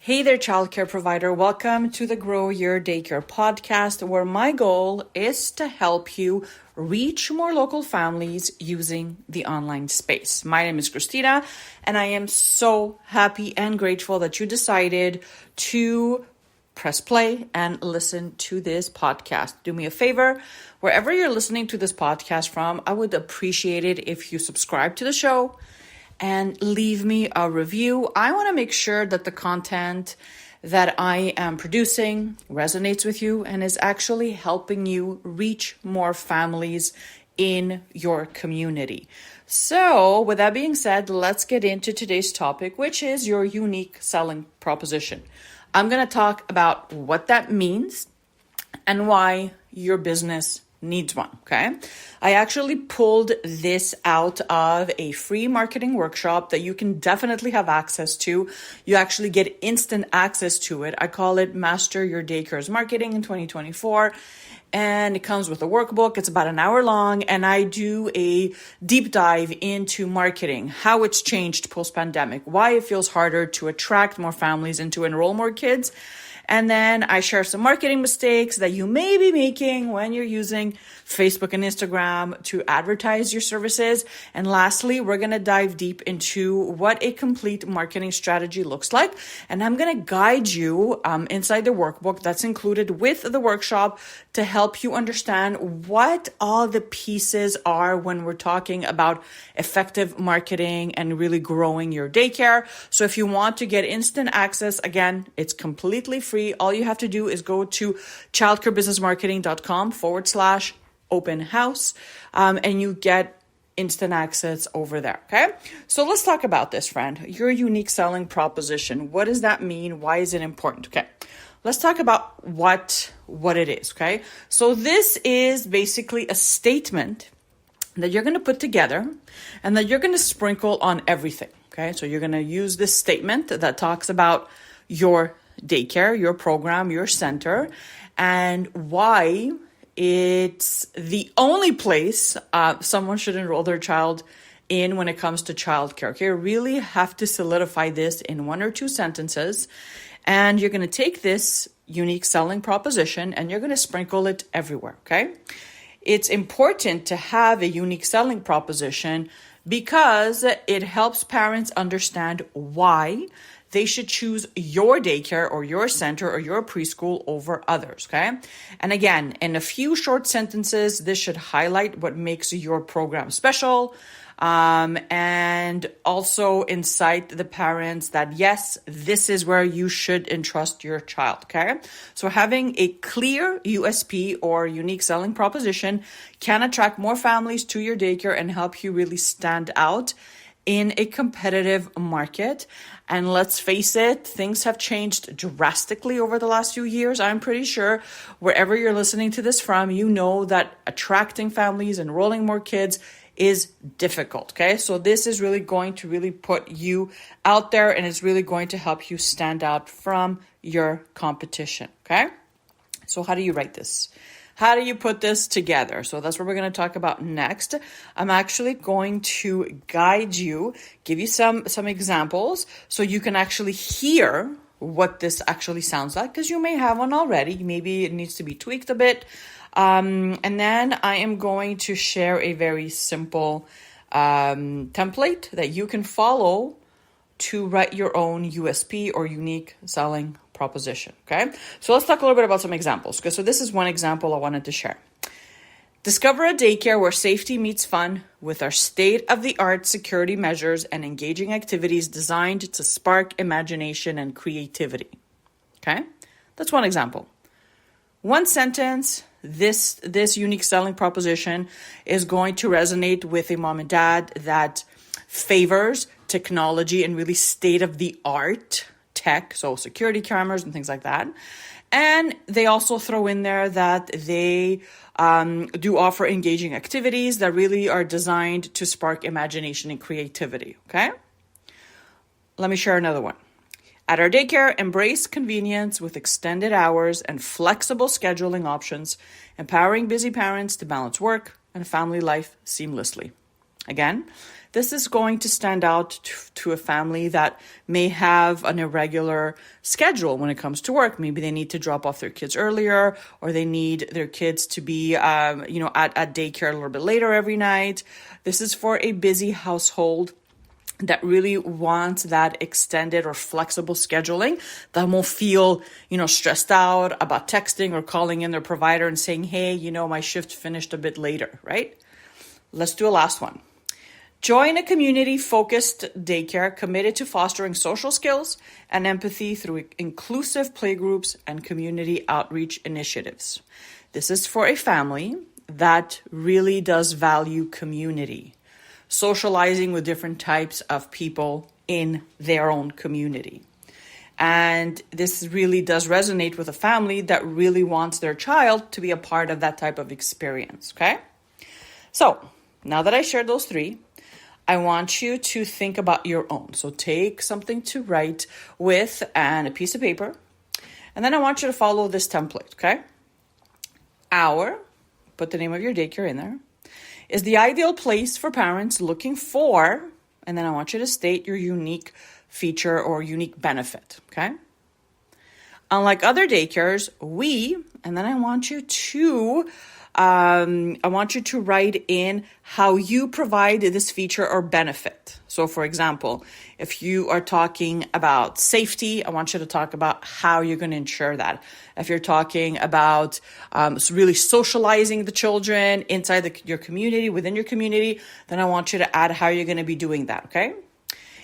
Hey there, childcare provider. Welcome to the Grow Your Daycare podcast, where my goal is to help you reach more local families using the online space. My name is Christina, and I am so happy and grateful that you decided to press play and listen to this podcast. Do me a favor, wherever you're listening to this podcast from, I would appreciate it if you subscribe to the show and leave me a review. I want to make sure that the content that I am producing resonates with you and is actually helping you reach more families in your community. So with that being said, let's get into today's topic, which is your unique selling proposition. I'm going to talk about what that means and why your business needs one, okay? I actually pulled this out of a free marketing workshop that you can definitely have access to. You actually get instant access to it. I call it Master Your Daycare's Marketing in 2024. And it comes with a workbook. It's about an hour long. And I do a deep dive into marketing, how it's changed post-pandemic, why it feels harder to attract more families and to enroll more kids. And then I share some marketing mistakes that you may be making when you're using Facebook and Instagram to advertise your services. And lastly, we're going to dive deep into what a complete marketing strategy looks like. And I'm going to guide you inside the workbook that's included with the workshop to help you understand what all the pieces are when we're talking about effective marketing and really growing your daycare. So if you want to get instant access, again, it's completely free. All you have to do is go to childcarebusinessmarketing.com/open house, and you get instant access over there. Okay. So let's talk about this, friend. Your unique selling proposition. What does that mean? Why is it important? Okay. Let's talk about what it is. Okay. So this is basically a statement that you're going to put together and that you're going to sprinkle on everything. Okay. So you're going to use this statement that talks about your daycare, your program, your center, and why it's the only place someone should enroll their child in when it comes to childcare. Okay, you really have to solidify this in one or two sentences, and you're going to take this unique selling proposition and you're going to sprinkle it everywhere. Okay, it's important to have a unique selling proposition because it helps parents understand why they should choose your daycare or your center or your preschool over others, okay? And again, in a few short sentences, this should highlight what makes your program special, and also incite the parents that, yes, this is where you should entrust your child, okay? So having a clear USP or unique selling proposition can attract more families to your daycare and help you really stand out in a competitive market. And let's face it, things have changed drastically over the last few years. I'm pretty sure wherever you're listening to this from, you know that attracting families, enrolling more kids is difficult, okay? So this is really going to really put you out there and it's really going to help you stand out from your competition, okay? So how do you write this? How do you put this together? So that's what we're going to talk about next. I'm actually going to guide you, give you some examples so you can actually hear what this actually sounds like, because you may have one already. Maybe it needs to be tweaked a bit. And then I am going to share a very simple template that you can follow to write your own USP or unique selling proposition. Okay, so let's talk a little bit about some examples. Okay, so this is one example I wanted to share. Discover a daycare where safety meets fun with our state-of-the-art security measures and engaging activities designed to spark imagination and creativity. Okay, that's one example. One sentence, this unique selling proposition is going to resonate with a mom and dad that favors technology and really state-of-the-art tech, so security cameras and things like that. And they also throw in there that they do offer engaging activities that really are designed to spark imagination and creativity, okay? Let me share another one. At our daycare, embrace convenience with extended hours and flexible scheduling options, empowering busy parents to balance work and family life seamlessly. Again, This is going to stand out to a family that may have an irregular schedule when it comes to work. Maybe they need to drop off their kids earlier, or they need their kids to be, at daycare a little bit later every night. This is for a busy household that really wants that extended or flexible scheduling, that won't feel, stressed out about texting or calling in their provider and saying, hey, my shift finished a bit later, right? Let's do a last one. Join a community-focused daycare committed to fostering social skills and empathy through inclusive playgroups and community outreach initiatives. This is for a family that really does value community, socializing with different types of people in their own community. And this really does resonate with a family that really wants their child to be a part of that type of experience, okay? So now that I shared those three, I want you to think about your own. So take something to write with and a piece of paper. And then I want you to follow this template, okay? Our, put the name of your daycare in there, is the ideal place for parents looking for, and then I want you to state your unique feature or unique benefit, okay? Unlike other daycares, and then I want you to write in how you provide this feature or benefit. So for example, if you are talking about safety, I want you to talk about how you're going to ensure that. If you're talking about really socializing the children inside your community, within your community, then I want you to add how you're going to be doing that, okay?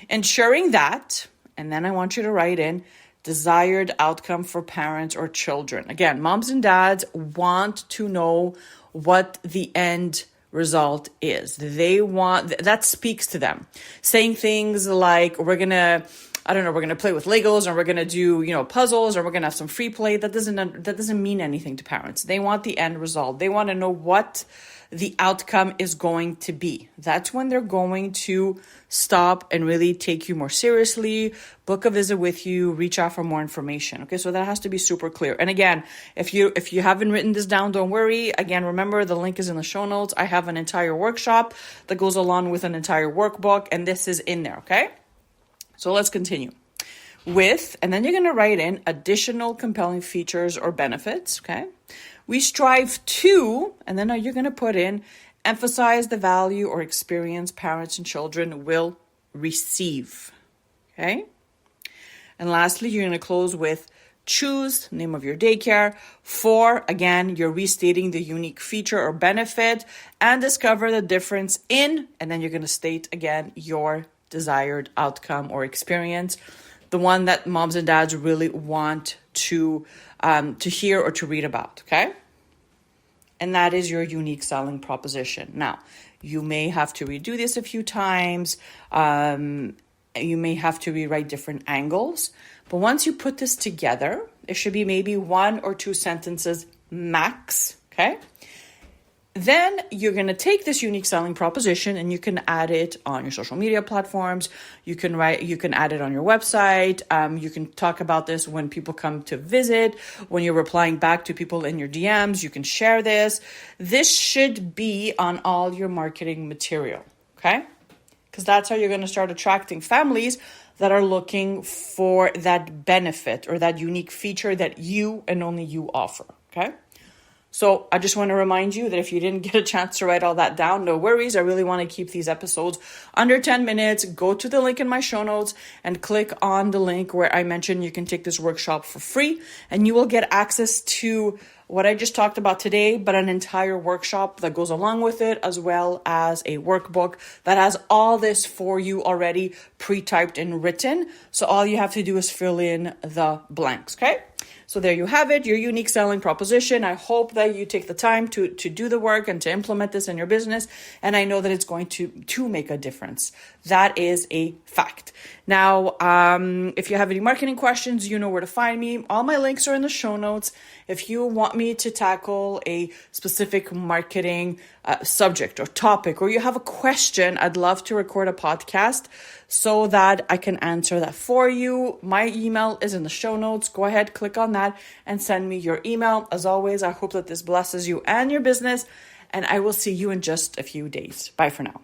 Ensuring that, and then I want you to write in desired outcome for parents or children. Again, moms and dads want to know what the end result is. They want, that speaks to them. Saying things like, we're going to play with Legos, or we're going to do, puzzles, or we're going to have some free play. That doesn't mean anything to parents. They want the end result. They want to know what the outcome is going to be. That's when they're going to stop and really take you more seriously, book a visit with you, reach out for more information. Okay, so that has to be super clear. And again, if you haven't written this down, don't worry. Again, remember, the link is in the show notes. I have an entire workshop that goes along with an entire workbook, and this is in there, okay? So let's continue with, and then you're going to write in additional compelling features or benefits, okay? We strive to, and then you're going to put in, emphasize the value or experience parents and children will receive, okay? And lastly, you're going to close with choose name of your daycare. For, again, you're restating the unique feature or benefit, and discover the difference in, and then you're going to state again your desired outcome or experience, the one that moms and dads really want to hear or to read about, okay? And that is your unique selling proposition. Now, you may have to redo this a few times. You may have to rewrite different angles. But once you put this together, it should be maybe 1 or 2 sentences max, okay? Then you're going to take this unique selling proposition and you can add it on your social media platforms. You can add it on your website. You can talk about this when people come to visit, when you're replying back to people in your DMs, you can share this. This should be on all your marketing material, okay? Because that's how you're going to start attracting families that are looking for that benefit or that unique feature that you and only you offer, okay? So I just want to remind you that if you didn't get a chance to write all that down, no worries. I really want to keep these episodes under 10 minutes. Go to the link in my show notes and click on the link where I mentioned you can take this workshop for free, and you will get access to what I just talked about today, but an entire workshop that goes along with it, as well as a workbook that has all this for you already pre-typed and written. So all you have to do is fill in the blanks, okay? So there you have it, your unique selling proposition. I hope that you take the time to do the work and to implement this in your business. And I know that it's going to make a difference. That is a fact. Now, if you have any marketing questions, you know where to find me. All my links are in the show notes. If you want me to tackle a specific marketing subject or topic, or you have a question, I'd love to record a podcast so that I can answer that for you. My email is in the show notes. Go ahead, click on that and send me your email. As always, I hope that this blesses you and your business, and I will see you in just a few days. Bye for now.